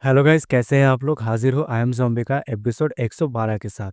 Hello guys, कैसे हैं आप लोग। हाजिर हो आई एम ज़ॉम्बी का एपिसोड 112 के साथ।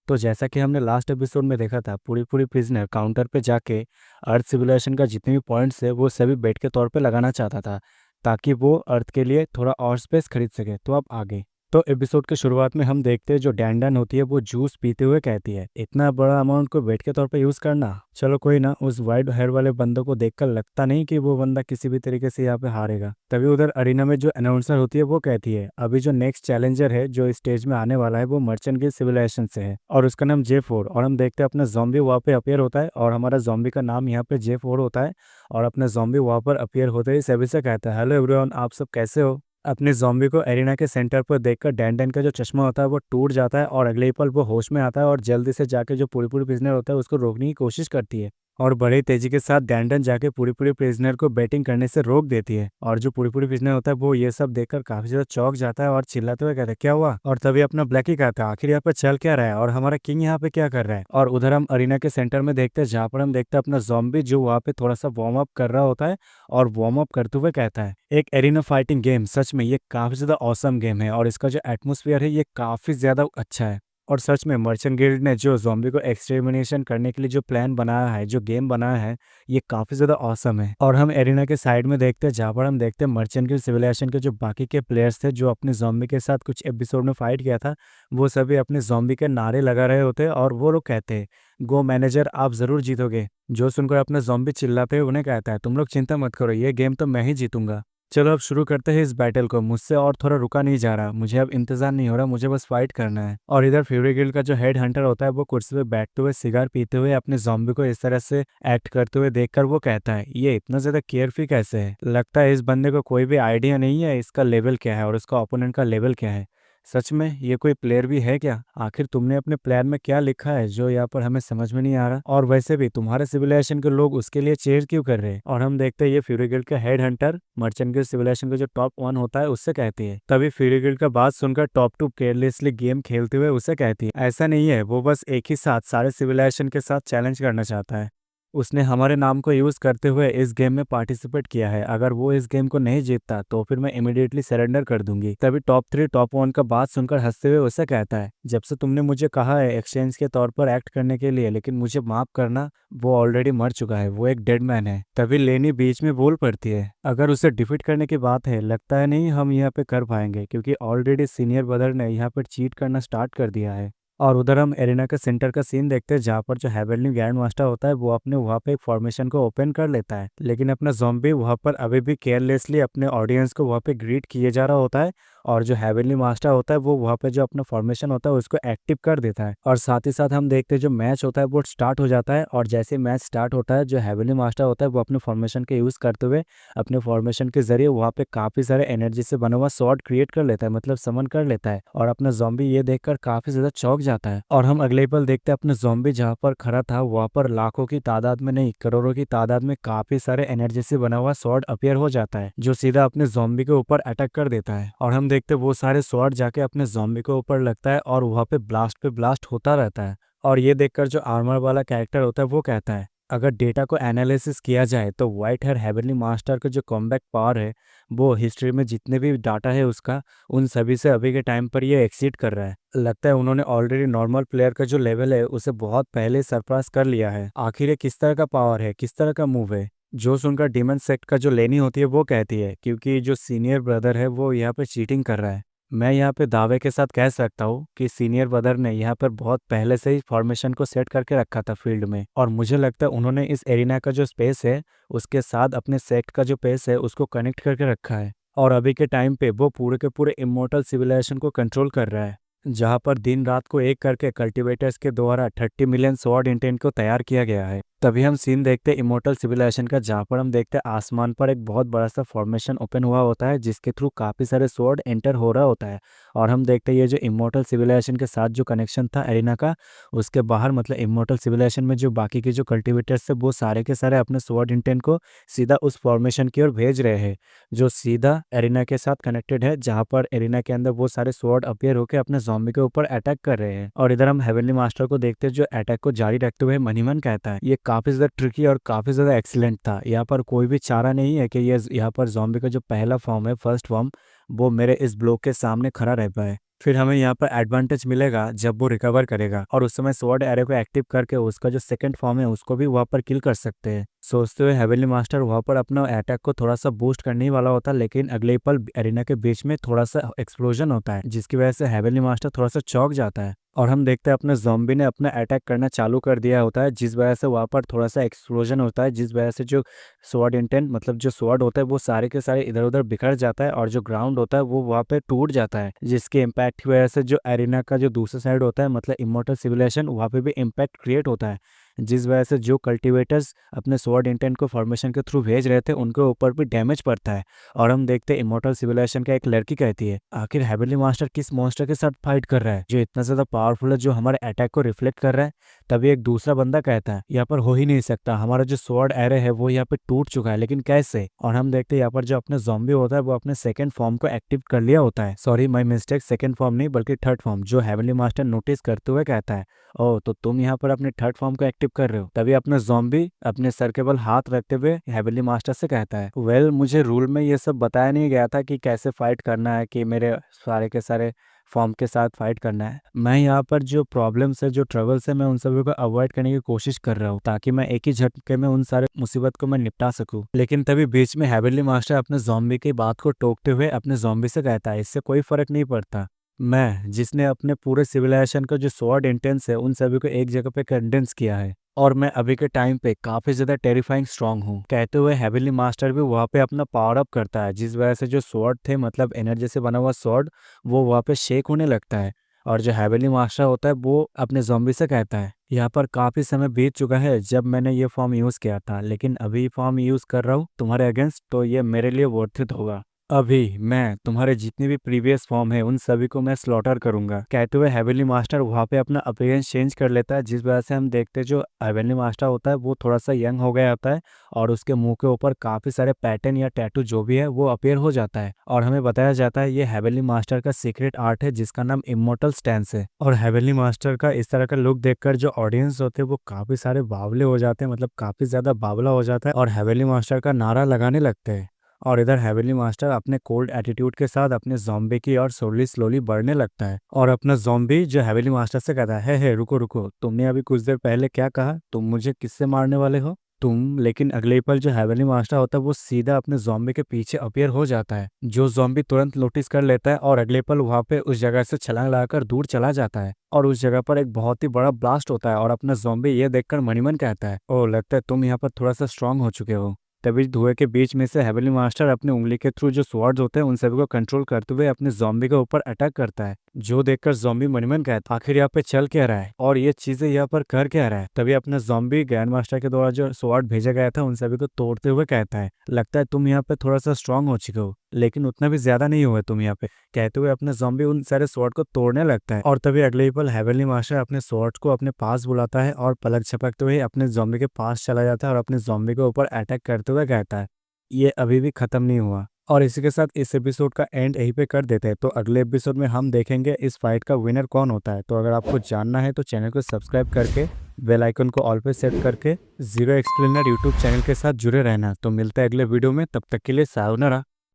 तो जैसा कि हमने लास्ट एपिसोड में देखा था, पूरी पूरी प्रिजनर काउंटर पे जाके अर्थ सिविलाइजेशन का जितने भी पॉइंट्स है वो सभी बेट के तौर पे लगाना चाहता था, ताकि वो अर्थ के लिए थोड़ा और स्पेस खरीद सके। तो अब आगे तो एपिसोड के शुरुआत में हम देखते हैं जो डैंडन होती है वो जूस पीते हुए कहती है, इतना बड़ा अमाउंट को बेट के तौर पे यूज़ करना। चलो कोई ना, उस वाइट हेयर वाले बंदों को देखकर लगता नहीं कि वो बंदा किसी भी तरीके से यहाँ पे हारेगा। तभी उधर अरीना में जो अनाउंसर होती है वो कहती है, अभी जो नेक्स्ट चैलेंजर है जो स्टेज में आने वाला है वो मर्चेंट गिल्ड सिविलाइजेशन से है और उसका नाम J4। और हम देखते हैं अपना जॉम्बी वहाँ पे अपियर होता है और हमारा जॉम्बी का नाम यहाँ पे J4 होता है। और अपना जॉम्बी वहाँ पर अपियर होते ही सभी से कहता है, हेलो एवरीवन, आप सब कैसे हो। अपने जॉम्बी को एरिना के सेंटर पर देखकर डैन का जो चश्मा होता है वो टूट जाता है और अगले ही पल वो होश में आता है और जल्दी से जाके जो पूरी पूरी प्रिजनर होता है उसको रोकने की कोशिश करती है। और बड़े तेजी के साथ डैंडन जाके पूरी पूरी प्रिजनर को बैटिंग करने से रोक देती है। और जो पूरी पूरी प्रिजनर होता है वो ये सब देखकर काफी ज्यादा चौंक जाता है और चिल्लाते हुए कहता है, क्या हुआ। और तभी अपना ब्लैक ही कहता है, आखिर यहाँ पे चल क्या रहा है और हमारा किंग यहाँ पे क्या कर रहा है। और उधर हम अरीना के सेंटर में देखते हैं, जहाँ पर हम देखते हैं अपना जॉम्बी जो वहाँ पे थोड़ा सा वार्म अप कर रहा होता है और वार्म अप करते हुए कहता है, एक एरिना फाइटिंग गेम, सच में ये काफी ज्यादा औसम गेम है और इसका जो एटमोसफियर है ये काफी ज्यादा अच्छा है। और सच में मर्चेंट गिल्ड ने जो ज़ॉम्बी को एक्सटरमिनेशन करने के लिए जो प्लान बनाया है, जो गेम बनाया है, ये काफ़ी ज़्यादा ऑसम है। और हम एरिना के साइड में देखते हैं, जहाँ पर हम देखते हैं मर्चेंट गिल्ड सिविलाइजेशन के जो बाकी के प्लेयर्स थे जो अपने ज़ॉम्बी के साथ कुछ एपिसोड में फाइट किया था, वो सभी अपने ज़ॉम्बी के नारे लगा रहे होते हैं और वो लोग कहते हैं, गो मैनेजर, आप ज़रूर जीतोगे। जो सुनकर अपने ज़ॉम्बी चिल्लाते हैं उन्हें कहता है, तुम लोग चिंता मत करो, ये गेम तो मैं ही जीतूंगा। चलो अब शुरू करते हैं इस बैटल को, मुझसे और थोड़ा रुका नहीं जा रहा, मुझे अब इंतजार नहीं हो रहा, मुझे बस फाइट करना है। और इधर फ्यूरी गिल्ड का जो हेड हंटर होता है वो कुर्सी पे बैठते हुए सिगार पीते हुए अपने जॉम्बी को इस तरह से एक्ट करते हुए देखकर वो कहता है, ये इतना ज्यादा केयरफ्री कैसे है। लगता है इस बंदे को कोई भी आइडिया नहीं है इसका लेवल क्या है और उसका ओपोनेंट का लेवल क्या है। सच में ये कोई प्लेयर भी है क्या। आखिर तुमने अपने प्लान में क्या लिखा है जो यहाँ पर हमें समझ में नहीं आ रहा। और वैसे भी तुम्हारे सिविलाइजेशन के लोग उसके लिए चेयर क्यों कर रहे हैं। और हम देखते हैं ये फ्यूरी गिल्ड का head hunter merchant guild civilisation का जो टॉप 1 होता है उससे कहती है। तभी फ्यूरी गिल्ड का बात सुनकर टॉप 2 केयरलेसली गेम खेलते हुए उसे कहती है, ऐसा नहीं है, वो बस एक ही साथ सारे सिविलाइजेशन के साथ चैलेंज करना चाहता है। उसने हमारे नाम को यूज करते हुए इस गेम में पार्टिसिपेट किया है, अगर वो इस गेम को नहीं जीतता तो फिर मैं इमीडिएटली सरेंडर कर दूंगी। तभी टॉप 3 टॉप 1 का बात सुनकर हंसते हुए उसे कहता है, जब से तुमने मुझे कहा है एक्सचेंज के तौर पर एक्ट करने के लिए, लेकिन मुझे माफ करना, वो ऑलरेडी मर चुका है, वो एक डेड मैन है। तभी लेनी बीच में बोल पड़ती है, अगर उसे डिफीट करने की बात है, लगता है नहीं हम यहाँ पे कर पाएंगे, क्योंकि ऑलरेडी सीनियर ब्रदर ने यहाँ पर चीट करना स्टार्ट कर दिया है। और उधर हम एरिना के सेंटर का सीन देखते हैं, जहाँ पर जो हेवनली ग्रैंड मास्टर होता है वो अपने वहाँ पे एक फॉर्मेशन को ओपन कर लेता है, लेकिन अपना ज़ॉम्बी वहाँ पर अभी भी केयरलेसली अपने ऑडियंस को वहाँ पे ग्रीट किए जा रहा होता है। और जो हेवनली मास्टर होता है वो वहाँ पे जो अपना फॉर्मेशन होता है उसको एक्टिव कर देता है। और साथ ही साथ हम देखते हैं जो मैच होता है वो स्टार्ट हो जाता है। और जैसे मैच स्टार्ट होता है, जो हेवनली मास्टर होता है वो अपने फॉर्मेशन के यूज़ करते हुए अपने फॉर्मेशन के जरिए वहाँ पे काफ़ी सारे एनर्जी से बना हुआ स्वॉर्ड क्रिएट कर लेता है, मतलब समन कर लेता है। और अपना ज़ॉम्बी ये देखकर काफ़ी ज़्यादा चौंक जाता है। और हम अगले पल देखते हैं अपने ज़ॉम्बी जहाँ पर खड़ा था वहाँ पर लाखों की तादाद में नहीं, करोड़ों की तादाद में काफ़ी सारे एनर्जी से बना हुआ स्वॉर्ड अपीयर हो जाता है, जो सीधा अपने ज़ॉम्बी के ऊपर अटैक कर देता है। और हम देखते हैं वो सारे स्वॉर्ड जाके अपने ज़ॉम्बी के ऊपर लगता है और वहाँ पे ब्लास्ट होता रहता है। और ये देखकर जो आर्मर वाला कैरेक्टर होता है वो कहता है, अगर डेटा को एनालिसिस किया जाए तो व्हाइट हेयर हेवनली मास्टर का जो कॉम्बैट पावर है वो हिस्ट्री में जितने भी डाटा है उसका, उन सभी से अभी के टाइम पर ये एक्सीड कर रहा है। लगता है उन्होंने ऑलरेडी नॉर्मल प्लेयर का जो लेवल है उसे बहुत पहले सरपास कर लिया है। आखिर ये किस तरह का पावर है, किस तरह का मूव है। जो सुनकर डीमन सेक्ट का जो लेनी होती है वो कहती है, क्योंकि जो सीनियर ब्रदर है वो यहाँ पे चीटिंग कर रहा है। मैं यहाँ पे दावे के साथ कह सकता हूँ कि सीनियर ब्रदर ने यहाँ पर बहुत पहले से ही फॉर्मेशन को सेट करके रखा था फील्ड में। और मुझे लगता है उन्होंने इस एरिना का जो स्पेस है उसके साथ अपने सेक्ट का जो पेस है उसको कनेक्ट करके रखा है। और अभी के टाइम पे वो पूरे के पूरे इमोर्टल सिविलाइजेशन को कंट्रोल कर रहा है, जहाँ पर दिन रात को एक करके कल्टिवेटर्स के द्वारा 30 मिलियन स्वॉर्ड इंटेंट को तैयार किया गया है। तभी हम सीन देखते हैं इमोर्टल सिविलाइजेशन का, जहाँ पर हम देखते हैं आसमान पर एक बहुत बड़ा सा फॉर्मेशन ओपन हुआ होता है जिसके थ्रू काफ़ी सारे स्वॉर्ड एंटर हो रहा होता है। और हम देखते हैं ये जो इमोर्टल सिविलाइजेशन के साथ जो कनेक्शन था एरिना का, उसके बाहर मतलब इमोर्टल सिविलाइजेशन में जो बाकी के जो कल्टिवेटर्स थे वो सारे के सारे अपने स्वॉर्ड इंटेंट को सीधा उस फॉर्मेशन की ओर भेज रहे हैं, जो सीधा एरिना के साथ कनेक्टेड है, जहाँ पर एरिना के अंदर वो सारे स्वॉर्ड अपीयर होकर अपने ज़ॉम्बी के ऊपर अटैक कर रहे हैं। और इधर हम हेवनली मास्टर को देखते हैं जो अटैक को जारी रखते हुए मन ही मन कहता है, ये काफी ज्यादा ट्रिकी और काफी ज्यादा एक्सीलेंट था, यहाँ पर कोई भी चारा नहीं है कि ये यहाँ पर ज़ॉम्बी का जो पहला फॉर्म है, फर्स्ट फॉर्म, वो मेरे इस ब्लॉक के सामने खड़ा रह पाए। फिर हमें यहाँ पर एडवांटेज मिलेगा जब वो रिकवर करेगा, और उस समय स्वॉर्ड एरो को एक्टिव करके उसका जो सेकंड फॉर्म है उसको भी वहाँ पर किल कर सकते हैं। सोचते हुए हेवनली मास्टर वहाँ पर अपना अटैक को थोड़ा सा बूस्ट करने ही वाला होता है, लेकिन अगले ही पल एरिना के बीच में थोड़ा सा एक्सप्लोजन होता है, जिसकी वजह से हेवनली मास्टर थोड़ा सा चौंक जाता है। और हम देखते हैं अपने ज़ॉम्बी ने अपना अटैक करना चालू कर दिया होता है, जिस वजह से वहाँ पर थोड़ा सा एक्सप्लोजन होता है, जिस वजह से जो स्वॉर्ड इंटेंट मतलब जो स्वॉर्ड होता है वो सारे के सारे इधर उधर बिखर जाता है, और जो ग्राउंड होता है वो वहाँ पे टूट जाता है, जिसके इम्पैक्ट की वजह से जो एरिना का जो दूसरा साइड होता है मतलब इमोर्टल सिविलाइजेशन, वहाँ पे भी इम्पैक्ट क्रिएट होता है, जिस वजह से जो कल्टिवेटर्स अपने स्वॉर्ड इंटेंट को फॉर्मेशन के थ्रू भेज रहे थे उनके ऊपर भी डैमेज पड़ता है। और हम देखते हैं इमोर्टल सिविलाइजेशन का एक लड़की कहती है, आखिर हेवनली मास्टर किस मॉन्स्टर के साथ फाइट कर रहा है जो इतना ज्यादा पावरफुल है, जो हमारे अटैक को रिफ्लेक्ट कर रहा है। तभी एक दूसरा बंदा कहता है, यहाँ पर हो ही नहीं सकता, हमारा जो स्वॉर्ड एरे है वो यहाँ पे टूट चुका है, लेकिन कैसे। और हम देखते हैं यहाँ पर जो अपने ज़ॉम्बी होता है वो अपने सेकंड फॉर्म को एक्टिव कर लिया होता है, sorry my mistake, second form नहीं बल्कि थर्ड फॉर्म, जो हेवनली मास्टर नोटिस करते हुए कहता है, ओ तो तुम यहाँ पर अपने थर्ड फॉर्म को एक्टिव कर रहे हो। तभी अपना ज़ॉम्बी अपने सर के बल हाथ रखते हुए हेवनली मास्टर से कहता है, वेल मुझे रूल में ये सब बताया नहीं गया था कि कैसे फाइट करना है, कि मेरे सारे के सारे फॉर्म के साथ फाइट करना है। मैं यहाँ पर जो प्रॉब्लम्स है, जो ट्रबल्स है, मैं उन सभी को अवॉइड करने की कोशिश कर रहा हूँ, ताकि मैं एक ही झटके में उन सारे मुसीबत को मैं निपटा सकूँ। लेकिन तभी बीच में हेवनली मास्टर अपने ज़ॉम्बी की बात को टोकते हुए अपने ज़ॉम्बी से कहता है, इससे कोई फर्क नहीं पड़ता, मैं जिसने अपने पूरे सिविलाइजेशन का जो स्वॉर्ड इंटेंस है उन सभी को एक जगह पे कंडेंस किया है, और मैं अभी के टाइम पे काफी ज्यादा टेरिफाइंग स्ट्रांग हूँ। कहते हुए हेवनली मास्टर भी वहाँ पे अपना पावर अप करता है, जिस वजह से जो स्वॉर्ड थे मतलब एनर्जी से बना हुआ स्वॉर्ड वो वहाँ पे शेक होने लगता है। और जो हेवनली मास्टर होता है वो अपने ज़ॉम्बी से कहता है, यहाँ पर काफी समय बीत चुका है जब मैंने ये फॉर्म यूज किया था, लेकिन अभी फॉर्म यूज कर रहा हूँ तुम्हारे अगेंस्ट, तो ये मेरे लिए वर्थ इट होगा। अभी मैं तुम्हारे जितने भी प्रीवियस फॉर्म है उन सभी को मैं स्लॉटर करूंगा। कहते हुए हेवनली मास्टर वहाँ पे अपना अपीयरेंस चेंज कर लेता है, जिस वजह से हम देखते हैं जो हेवनली मास्टर होता है वो थोड़ा सा यंग हो गया होता है, और उसके मुंह के ऊपर काफी सारे पैटर्न या टैटू जो भी है वो अपीयर हो जाता है। और हमें बताया जाता है ये हेवनली मास्टर का सीक्रेट आर्ट है जिसका नाम इमोर्टल स्टैंस है। और हेवनली मास्टर का इस तरह का लुक देखकर जो ऑडियंस होते हैं वो काफी सारे बावले हो जाते हैं, मतलब काफी ज्यादा बावला हो जाता है, और हेवनली मास्टर का नारा लगाने लगते हैं। और इधर हेवनली मास्टर अपने कोल्ड एटीट्यूड के साथ अपने ज़ॉम्बी की ओर स्लोली स्लोली बढ़ने लगता है, और अपना ज़ॉम्बी जो हेवनली मास्टर से कहता है, हे रुको रुको, तुमने अभी कुछ देर पहले क्या कहा, तुम मुझे किससे मारने वाले हो तुम। लेकिन अगले ही पल जो हेवनली मास्टर होता है वो सीधा अपने ज़ॉम्बी के पीछे अपीयर हो जाता है, जो ज़ॉम्बी तुरंत नोटिस कर लेता है, और अगले पल वहाँ पे उस जगह से छलांग लगाकर दूर चला जाता है। और उस जगह पर एक बहुत ही बड़ा ब्लास्ट होता है, और अपना ज़ॉम्बी ये देखकर मनीमन कहता है, ओ लगता है तुम यहाँ पर थोड़ा सा स्ट्रांग हो चुके हो। तभी धुएं के बीच में से हेवनली मास्टर अपनी उंगली के थ्रू जो स्वॉर्ड्स होते हैं उन सभी को कंट्रोल करते हुए अपने ज़ॉम्बी के ऊपर अटैक करता है, जो देखकर ज़ॉम्बी मनमन कहता है, आखिर यहाँ पे चल क्या रहा है और ये चीजें यहाँ पर कर क्या रहा है। तभी अपना ज़ॉम्बी ग्रैंड मास्टर के द्वारा जो स्वॉर्ड भेजा गया था उन सभी को तोड़ते हुए कहता है, लगता है तुम यहाँ पे थोड़ा सा स्ट्रांग हो चुके हो, लेकिन उतना भी ज्यादा नहीं हुआ तुम यहाँ पे। कहते हुए अपने ज़ॉम्बी उन सारे स्वॉर्ड को तोड़ने लगता है, और तभी अगले ही पल हेवनली मास्टर अपने स्वॉर्ड को अपने पास बुलाता है और पलक झपकते हुए अपने ज़ॉम्बी के पास चला जाता है और अपने ज़ॉम्बी के ऊपर अटैक करते हुए कहता है, ये अभी भी खत्म नहीं हुआ। और इसी के साथ इस एपिसोड का एंड यहीं पे कर देते हैं। तो अगले एपिसोड में हम देखेंगे इस फाइट का विनर कौन होता है। तो अगर आपको जानना है तो चैनल को सब्सक्राइब करके बेल आइकन को ऑल पे सेट करके जीरो एक्सप्लेनर यूट्यूब चैनल के साथ जुड़े रहना। तो मिलते हैं अगले वीडियो में, तब तक के लिए सायोनारा।